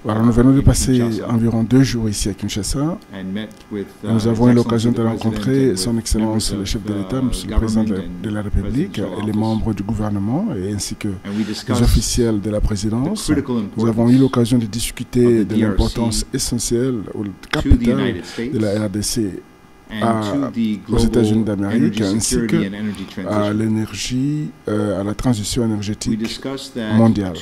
Voilà, nous venons de passer environ 2 jours ici à Kinshasa. Nous avons eu l'occasion de rencontrer Son Excellence le chef de l'État, le président de la République et les membres du gouvernement, et ainsi que les officiels de la présidence. Nous avons eu l'occasion de discuter de l'importance essentielle ou capitale de la RDC aux États-Unis d'Amérique, ainsi qu'à l'énergie, à la transition énergétique mondiale.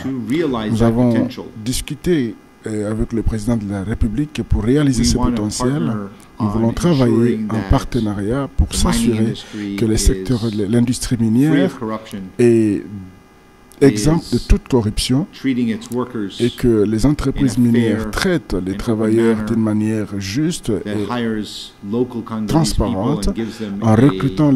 Nous avons discuté avec le président de la République que pour réaliser ce potentiel, nous voulons travailler en partenariat pour s'assurer que le secteur de l'industrie minière est exempt de toute corruption et que les entreprises minières traitent les travailleurs d'une manière juste et transparente en recrutant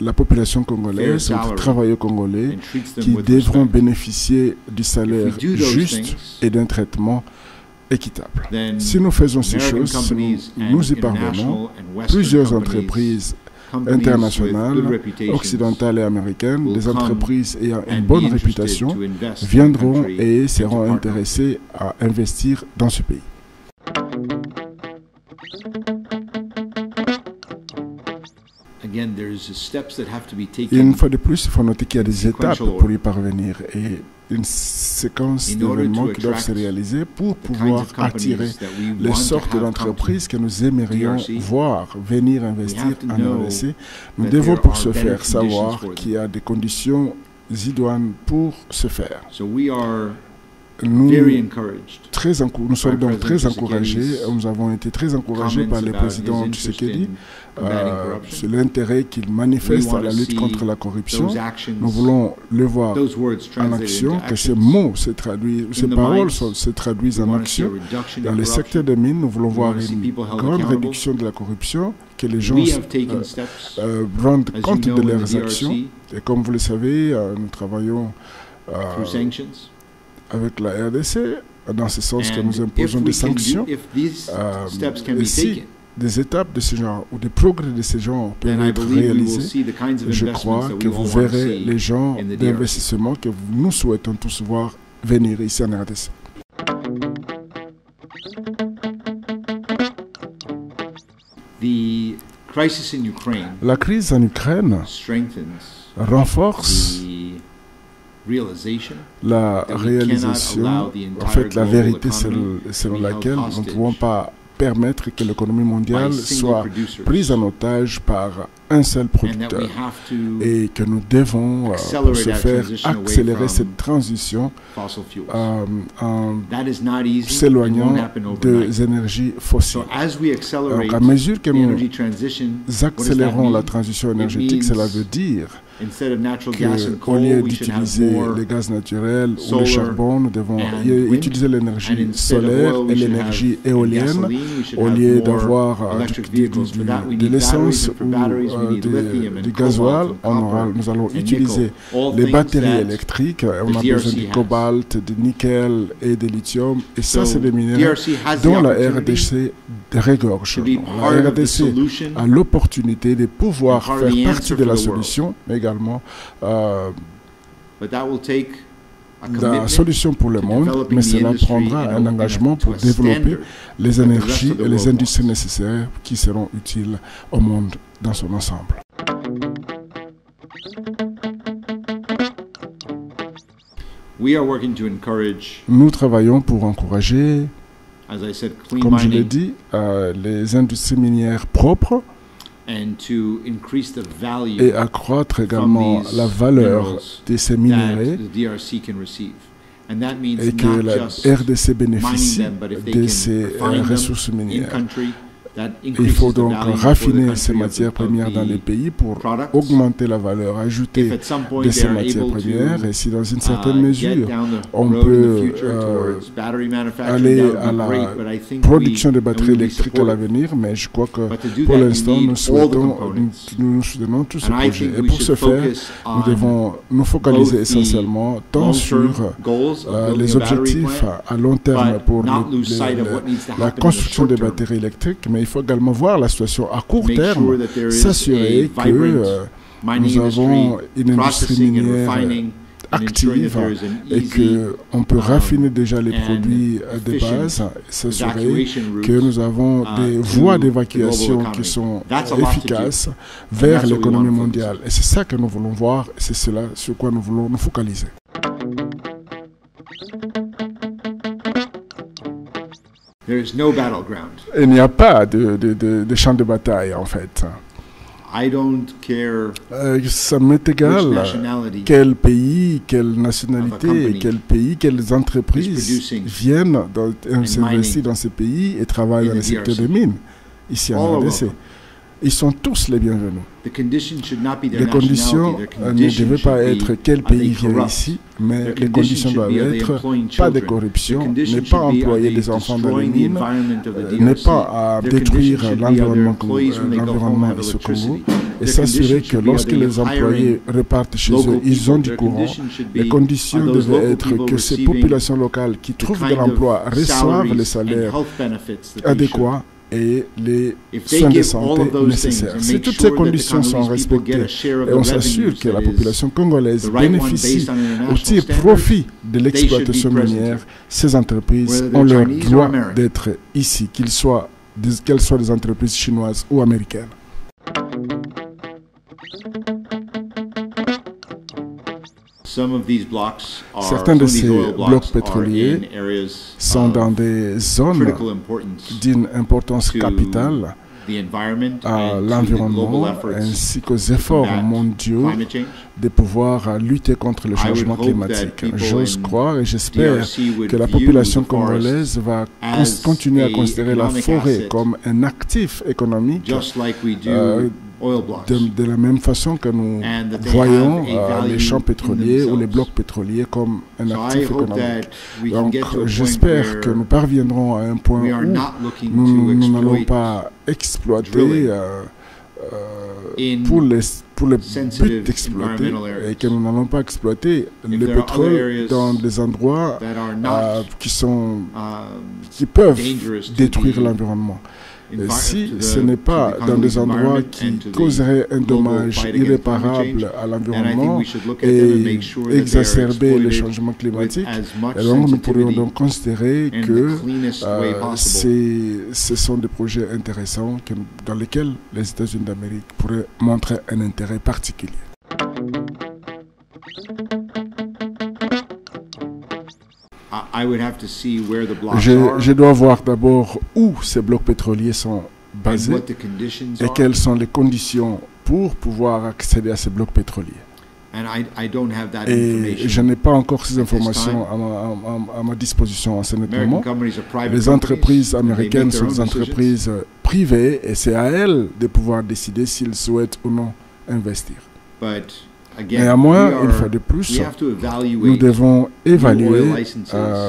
la population congolaise, les travailleurs congolais qui devront bénéficier du salaire juste et d'un traitement équitable. Si nous faisons ces choses, si nous y parvenons, plusieurs entreprises internationales, occidentales et américaines, des entreprises ayant une bonne réputation, viendront et seront intéressées à investir dans ce pays. Une fois de plus, il faut noter qu'il y a des étapes pour y parvenir et une séquence d'événements qui doivent se réaliser pour pouvoir attirer les sortes d'entreprises que nous aimerions voir venir investir en RDC. Nous devons pour ce faire savoir qu'il y a des conditions idoines pour ce faire. Nous sommes donc très encouragés, nous avons été très encouragés par le président Tshisekedi sur l'intérêt qu'il manifeste à la lutte contre la corruption. Nous voulons le voir en action, que ces mots se traduisent, ces paroles se traduisent en action. Dans le secteur des mines, nous voulons voir une grande réduction de la corruption, que les gens rendent compte de leurs actions. Et comme vous le savez, nous travaillons avec la RDC, dans ce sens que nous imposons des sanctions. Et si des étapes de ce genre ou des progrès de ce genre peuvent être réalisés, je crois que vous verrez les gens d'investissement que nous souhaitons tous voir venir ici en RDC. La crise en Ukraine renforce la réalisation, en fait la vérité selon laquelle nous ne pouvons pas permettre que l'économie mondiale soit prise en otage par un seul producteur et que nous devons, pour ce faire, accélérer cette transition en s'éloignant des énergies fossiles. Donc, à mesure que nous accélérons la transition énergétique, cela veut dire qu'au lieu d'utiliser les gaz naturels ou le charbon, nous devons utiliser l'énergie solaire et l'énergie éolienne. Au lieu d'avoir de l'essence ou du gasoil, nous allons utiliser les batteries électriques. On a besoin du cobalt, du nickel et du lithium. Et ça, c'est des minéraux dont la RDC regorge. La RDC a l'opportunité de pouvoir faire partie de la solution, mais également la solution pour le monde, mais cela prendra un engagement pour développer les énergies et les industries nécessaires qui seront utiles au monde dans son ensemble. Nous travaillons pour encourager, comme je l'ai dit, les industries minières propres et accroître également la valeur de ces minéraux et que la RDC bénéficie de ces ressources minières. Il faut donc raffiner ces matières premières dans les pays pour augmenter la valeur ajoutée de ces matières premières. Et si dans une certaine mesure, on peut aller à la production de batteries électriques à l'avenir, mais je crois que pour l'instant, nous soutenons tous ces projets. Et pour ce faire, nous devons nous focaliser essentiellement tant sur les objectifs à long terme pour la construction des batteries électriques, mais il faut également voir la situation à court terme, s'assurer que nous avons une industrie minière active et qu'on peut raffiner déjà les produits de base, s'assurer que nous avons des voies d'évacuation qui sont efficaces vers l'économie mondiale. Et c'est ça que nous voulons voir, et c'est cela sur quoi nous voulons nous focaliser. Il n'y a pas de champ de bataille, en fait. Ça m'est égal quel pays, quelle nationalité, quelles entreprises viennent s'investir dans ces pays et travaillent dans le secteur des mines, ici en RDC. Ils sont tous les bienvenus. Les conditions ne devaient pas être quel pays vient ici, mais les conditions doivent être pas de corruption, ne pas employer des enfants dans les mines, ne pas détruire l'environnement ici au Congo, et s'assurer que lorsque les employés repartent chez eux, ils ont du courant. Les conditions devaient être que ces populations locales qui trouvent de l'emploi reçoivent les salaires adéquats et les soins de santé nécessaires. Si toutes ces conditions sont respectées et on s'assure que la population congolaise bénéficie ou tire profit de l'exploitation minière, ces entreprises ont leur droit d'être ici, qu'elles soient des entreprises chinoises ou américaines. Certains de ces blocs pétroliers sont dans des zones d'une importance capitale à l'environnement ainsi qu'aux efforts mondiaux de pouvoir lutter contre le changement climatique. J'ose croire et j'espère que la population congolaise va continuer à considérer la forêt comme un actif économique de la même façon que nous voyons les champs pétroliers ou les blocs pétroliers comme un actif économique. Donc j'espère que nous parviendrons à un point où nous n'allons pas exploiter pour le but d'exploiter et que nous n'allons pas exploiter le pétrole dans des endroits qui peuvent détruire l'environnement. Si ce n'est pas dans des endroits qui causeraient un dommage irréparable à l'environnement et exacerber le changement climatique, alors nous pourrions donc considérer que ce sont des projets intéressants dans lesquels les États-Unis d'Amérique pourraient montrer un intérêt particulier. Je dois voir d'abord où ces blocs pétroliers sont basés et quelles sont les conditions pour pouvoir accéder à ces blocs pétroliers. Et je n'ai pas encore ces informations à ma disposition en ce moment. Les entreprises américaines sont des entreprises privées et c'est à elles de pouvoir décider s'ils souhaitent ou non investir. Néanmoins, une fois de plus, nous devons évaluer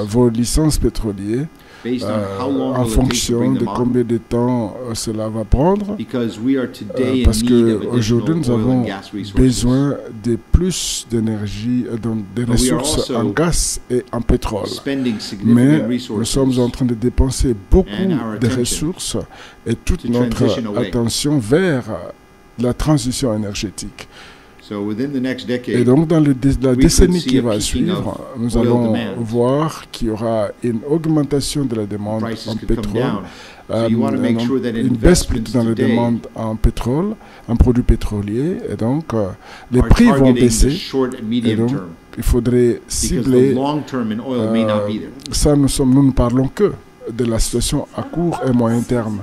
vos licences pétrolières en fonction de combien de temps cela va prendre, parce qu'aujourd'hui, nous avons besoin de plus d'énergie, des ressources en gaz et en pétrole. Mais nous sommes en train de dépenser beaucoup de ressources et toute notre attention vers la transition énergétique. Et donc, dans la décennie qui va suivre, nous allons voir qu'il y aura une augmentation de la demande en pétrole, une baisse plutôt dans la demande en pétrole, en produits pétroliers, et donc les prix vont baisser. Et donc, il faudrait cibler. Ça, nous ne parlons que de la situation à court et moyen terme.